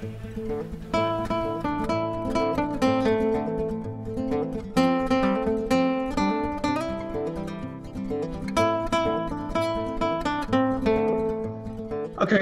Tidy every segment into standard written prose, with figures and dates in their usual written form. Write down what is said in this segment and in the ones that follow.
Okay,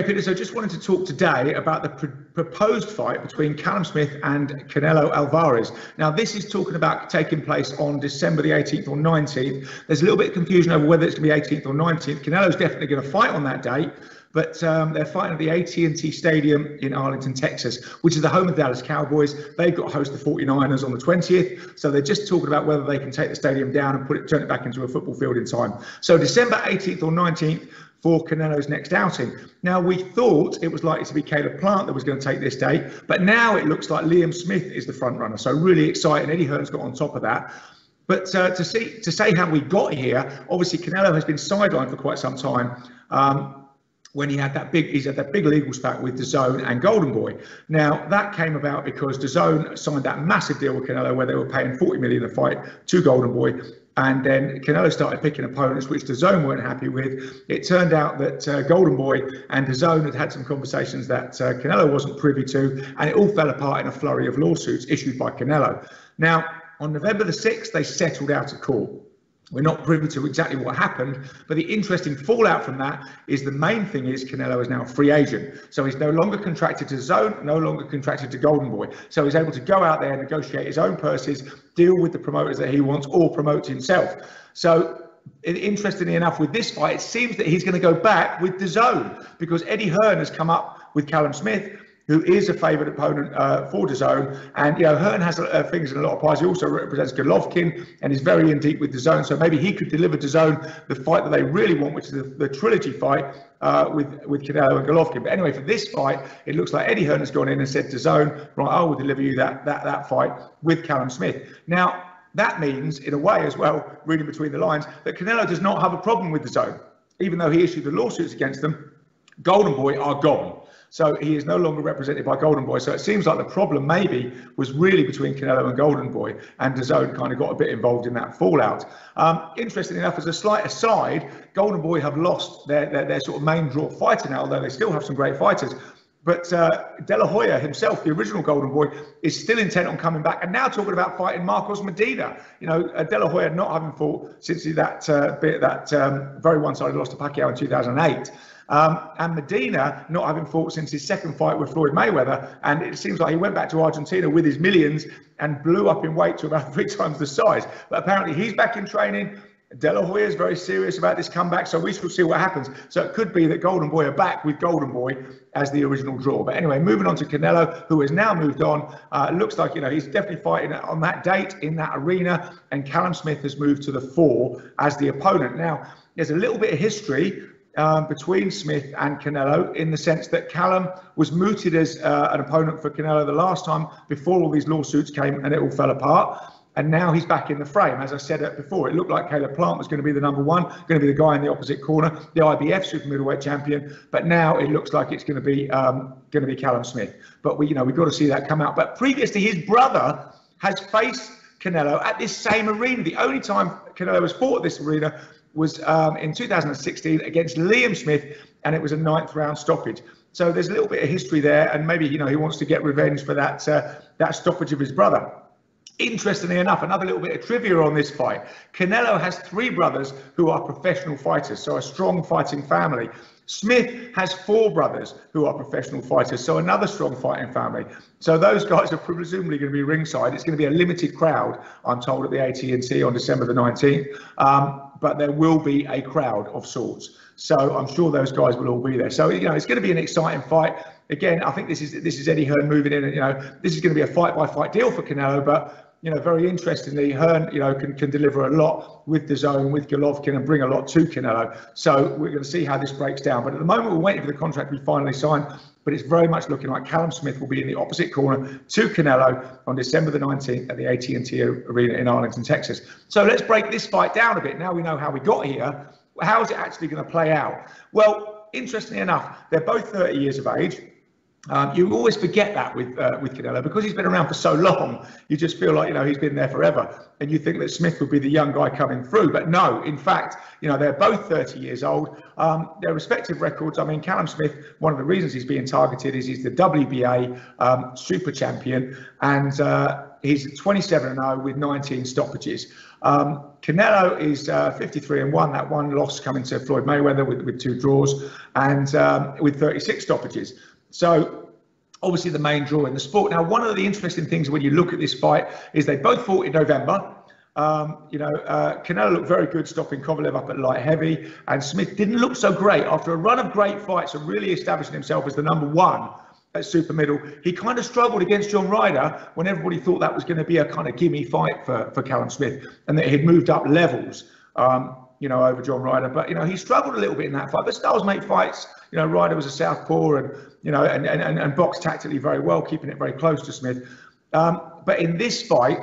Peter, so just wanted to talk today about the proposed fight between Callum Smith and Canelo Alvarez. Now, this is talking about taking place on December the 18th or 19th. There's a little bit of confusion over whether it's going to be 18th or 19th. Canelo's definitely going to fight on that date, but they're fighting at the AT&T Stadium in Arlington, Texas, which is the home of the Dallas Cowboys. They've got to host the 49ers on the 20th, so they're just talking about whether they can take the stadium down and turn it back into a football field in time. So December 18th or 19th, for Canelo's next outing. Now, we thought it was likely to be Caleb Plant that was going to take this date, but now it looks like Liam Smith is the front runner. So really exciting. Eddie Hearn's got on top of that. But to say how we got here, obviously Canelo has been sidelined for quite some time. When he's had that big legal spat with DAZN and Golden Boy. Now that came about because DAZN signed that massive deal with Canelo where they were paying $40 million a fight to Golden Boy. And then Canelo started picking opponents, which DAZN weren't happy with. It turned out that Golden Boy and DAZN had some conversations that Canelo wasn't privy to, and it all fell apart in a flurry of lawsuits issued by Canelo. Now, on November the 6th, they settled out of court. We're not privy to exactly what happened, but the interesting fallout from that is the main thing is Canelo is now a free agent. So he's no longer contracted to DAZN, no longer contracted to Golden Boy. So he's able to go out there and negotiate his own purses, deal with the promoters that he wants, or promote himself. So interestingly enough, with this fight, it seems that he's going to go back with DAZN because Eddie Hearn has come up with Callum Smith, who is a favoured opponent for DAZN. And, Hearn has fingers in a lot of pies. He also represents Golovkin and is very in deep with DAZN. So maybe he could deliver DAZN the fight that they really want, which is the trilogy fight with Canelo and Golovkin. But anyway, for this fight, it looks like Eddie Hearn has gone in and said to DAZN, right, I will deliver you that fight with Callum Smith. Now, that means, in a way as well, reading between the lines, that Canelo does not have a problem with DAZN. Even though he issued the lawsuits against them, Golden Boy are gone. So he is no longer represented by Golden Boy. So it seems like the problem maybe was really between Canelo and Golden Boy, and DAZN kind of got a bit involved in that fallout. Interestingly enough, as a slight aside, Golden Boy have lost their sort of main draw fighter now, although they still have some great fighters. But De La Hoya himself, the original Golden Boy, is still intent on coming back and now talking about fighting Marcos Medina. De La Hoya not having fought since that very one-sided loss to Pacquiao in 2008. And Medina not having fought since his second fight with Floyd Mayweather, and it seems like he went back to Argentina with his millions and blew up in weight to about 3 times the size. But apparently he's back in training. De La Hoya is very serious about this comeback, so we shall see what happens. So it could be that Golden Boy are back with Golden Boy as the original draw. But anyway, moving on to Canelo, who has now moved on. Looks like he's definitely fighting on that date in that arena, and Callum Smith has moved to the 4 as the opponent. Now, there's a little bit of history between Smith and Canelo, in the sense that Callum was mooted as an opponent for Canelo the last time before all these lawsuits came and it all fell apart. And now he's back in the frame. As I said before, it looked like Caleb Plant was going to be the number 1, going to be the guy in the opposite corner, the IBF super middleweight champion. But now it looks like it's going to be Callum Smith. But we've got to see that come out. But previously, his brother has faced Canelo at this same arena. The only time Canelo has fought at this arena was in 2016 against Liam Smith, and it was a 9th round stoppage. So there's a little bit of history there, and maybe he wants to get revenge for that stoppage of his brother. Interestingly enough, another little bit of trivia on this fight. Canelo has 3 brothers who are professional fighters, so a strong fighting family. Smith has 4 brothers who are professional fighters, so another strong fighting family. So those guys are presumably going to be ringside. It's going to be a limited crowd, I'm told, at the AT&T on December the 19th. But there will be a crowd of sorts. So I'm sure those guys will all be there. So, it's going to be an exciting fight. Again, I think this is Eddie Hearn moving in, and, this is going to be a fight-by-fight deal for Canelo, but very interestingly, Hearn, can deliver a lot with DAZN, with Golovkin, and bring a lot to Canelo. So we're going to see how this breaks down. But at the moment, we're waiting for the contract to be finally signed. But it's very much looking like Callum Smith will be in the opposite corner to Canelo on December the 19th at the AT&T Arena in Arlington, Texas. So let's break this fight down a bit. Now we know how we got here. How is it actually going to play out? Well, interestingly enough, they're both 30 years of age. You always forget that with Canelo, because he's been around for so long. You just feel like, he's been there forever, and you think that Smith would be the young guy coming through. But no, in fact, they're both 30 years old. Their respective records. I mean, Callum Smith, one of the reasons he's being targeted is he's the WBA super champion, and he's 27-0 with 19 stoppages. Canelo is 53-1. That one loss coming to Floyd Mayweather with 2 draws, and with 36 stoppages. So obviously the main draw in the sport. Now, one of the interesting things when you look at this fight is they both fought in November. Canelo looked very good stopping Kovalev up at light heavy, and Smith didn't look so great after a run of great fights and really establishing himself as the #1 at super middle. He kind of struggled against John Ryder when everybody thought that was going to be a kind of gimme fight for Callum Smith, and that he'd moved up levels over John Ryder. But he struggled a little bit in that fight. But styles make fights. Ryder was a southpaw, and boxed tactically very well, keeping it very close to Smith. But in this fight,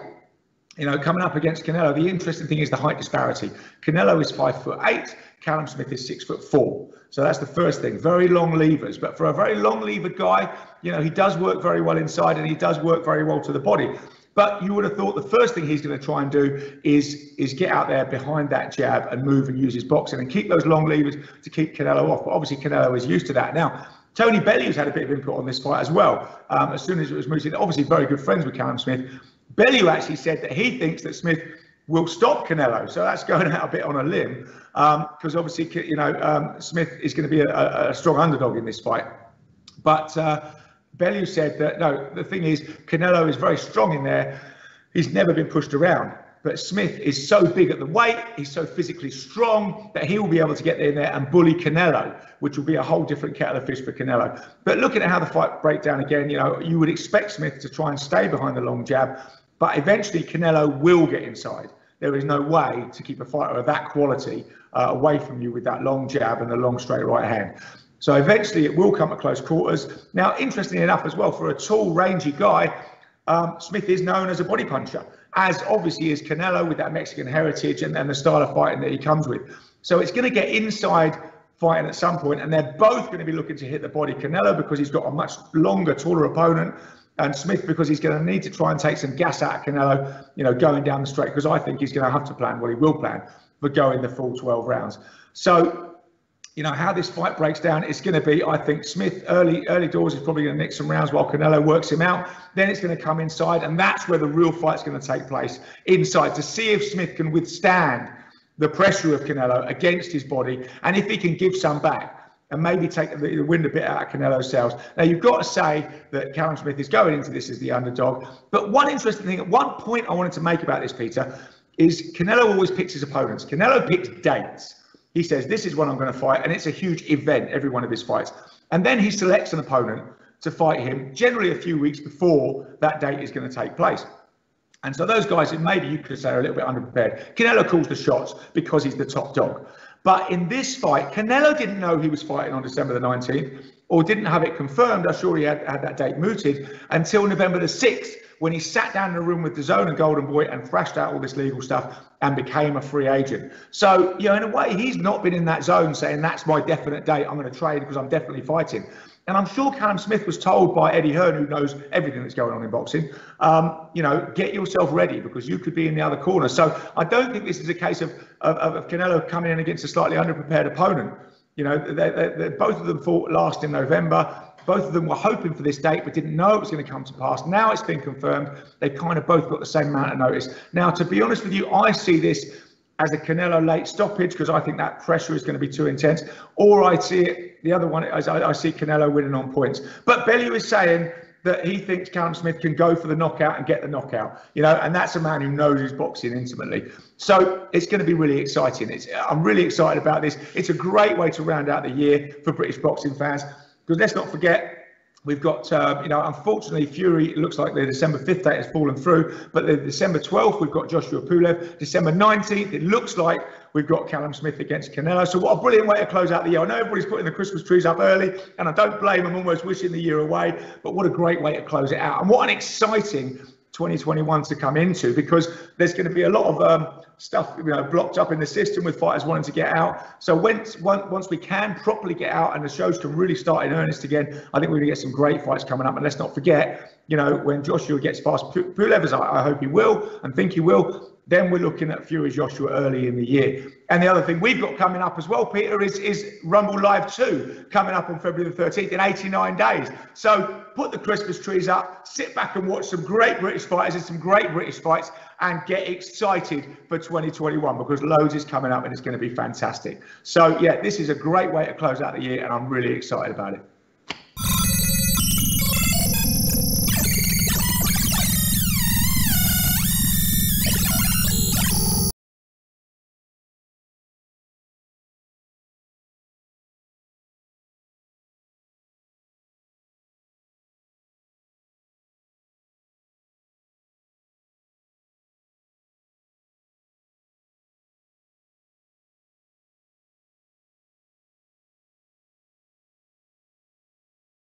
coming up against Canelo, the interesting thing is the height disparity. Canelo is 5'8", Callum Smith is 6'4". So that's the first thing. Very long levers, but for a very long levered guy, he does work very well inside, and he does work very well to the body. But you would have thought the first thing he's going to try and do is get out there behind that jab and move and use his boxing and keep those long levers to keep Canelo off. But obviously Canelo is used to that. Now, Tony Bellew's had a bit of input on this fight as well. As soon as it was moved in, obviously very good friends with Callum Smith. Bellew actually said that he thinks that Smith will stop Canelo. So that's going out a bit on a limb, because obviously, Smith is going to be a strong underdog in this fight. But Bellew said that, no, the thing is, Canelo is very strong in there. He's never been pushed around. But Smith is so big at the weight, he's so physically strong that he will be able to get in there and bully Canelo, which will be a whole different kettle of fish for Canelo. But looking at how the fight breaks down again, you would expect Smith to try and stay behind the long jab, but eventually Canelo will get inside. There is no way to keep a fighter of that quality away from you with that long jab and the long straight right hand. So eventually it will come at close quarters. Now, interestingly enough as well, for a tall, rangy guy, Smith is known as a body puncher, as obviously is Canelo with that Mexican heritage and the style of fighting that he comes with. So it's going to get inside fighting at some point, and they're both going to be looking to hit the body. Canelo because he's got a much longer, taller opponent, and Smith because he's going to need to try and take some gas out of Canelo, going down the straight, because I think he's going to have to plan, well, he will plan, for going the full 12 rounds. So, how this fight breaks down, it's going to be, I think, Smith early doors is probably going to nick some rounds while Canelo works him out. Then it's going to come inside, and that's where the real fight's going to take place, inside, to see if Smith can withstand the pressure of Canelo against his body, and if he can give some back and maybe take the wind a bit out of Canelo's sails. Now, you've got to say that Callum Smith is going into this as the underdog. But one interesting thing, at one point I wanted to make about this, Peter, is Canelo always picks his opponents. Canelo picks dates. He says, this is when I'm going to fight, and it's a huge event, every one of his fights. And then he selects an opponent to fight him, generally a few weeks before that date is going to take place. And so those guys, maybe you could say, are a little bit underprepared. Canelo calls the shots because he's the top dog. But in this fight, Canelo didn't know he was fighting on December the 19th, or didn't have it confirmed. I'm sure he had that date mooted until November the 6th, when he sat down in a room with DAZN and Golden Boy and thrashed out all this legal stuff and became a free agent. So, in a way, he's not been in that zone saying, that's my definite date, I'm going to trade because I'm definitely fighting. And I'm sure Callum Smith was told by Eddie Hearn, who knows everything that's going on in boxing, get yourself ready because you could be in the other corner. So I don't think this is a case of Canelo coming in against a slightly underprepared opponent. Both of them fought last in November. Both of them were hoping for this date, but didn't know it was going to come to pass. Now it's been confirmed. They kind of both got the same amount of notice. Now, to be honest with you, I see this as a Canelo late stoppage because I think that pressure is going to be too intense. Or I see it, the other one, as I see Canelo winning on points. But Bellew is saying that he thinks Callum Smith can go for the knockout and get the knockout, and that's a man who knows his boxing intimately. So it's going to be really exciting. I'm really excited about this. It's a great way to round out the year for British boxing fans. Because let's not forget, we've got, unfortunately, Fury, it looks like the December 5th date has fallen through. But the December 12th, we've got Joshua Pulev. December 19th, it looks like we've got Callum Smith against Canelo. So what a brilliant way to close out the year. I know everybody's putting the Christmas trees up early, and I don't blame them, almost wishing the year away. But what a great way to close it out. And what an exciting 2021 to come into, because there's going to be a lot of stuff, blocked up in the system with fighters wanting to get out. So once we can properly get out and the shows can really start in earnest again, I think we're going to get some great fights coming up. And let's not forget, when Joshua gets past Pulev, I hope he will and think he will, then we're looking at Fury's Joshua early in the year. And the other thing we've got coming up as well, Peter, is Rumble Live 2 coming up on February the 13th in 89 days. So put the Christmas trees up, sit back and watch some great British fighters and some great British fights, and get excited for 2021, because loads is coming up and it's going to be fantastic. So yeah, this is a great way to close out the year, and I'm really excited about it.